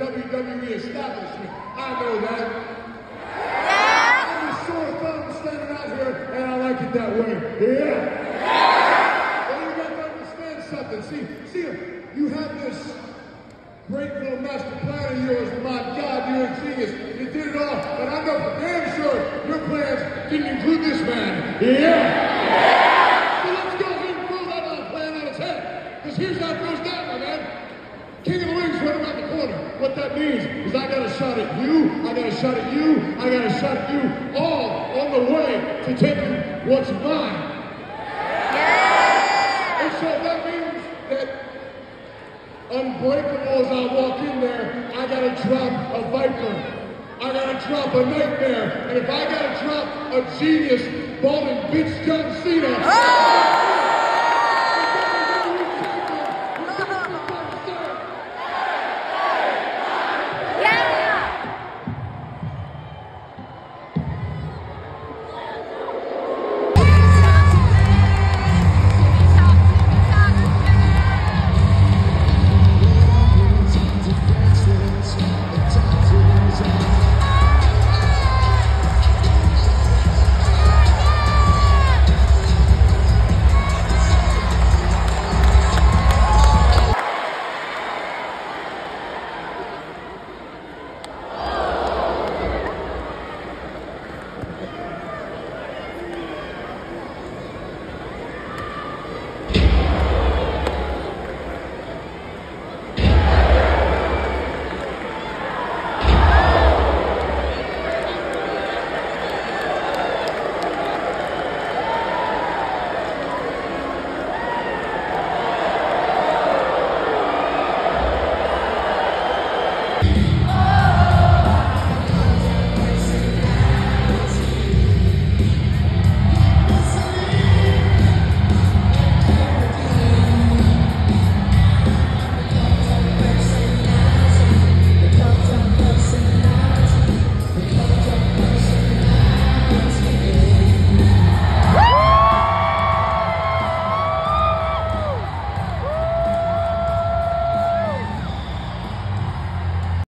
WWE establishment. I know that. I'm a sore thumb standing out here, and I like it that way. Yeah. Well, you got to understand something. See, you have this great little master plan of yours. My God, you're a genius. You did it all. But I know for damn sure your plans didn't include this man. Yeah. So let's go ahead and throw that other plan on its head. Because here's how it goes down, my man. King of the Rings right around the corner. What that means is I got a shot at you, I got a shot at you, I got a shot at you, all on the way to taking what's mine. Yeah. And so that means that unbreakable as I walk in there, I gotta drop a Viper. I gotta drop a Nightmare. And if I gotta drop a genius, balding bitch John Cena,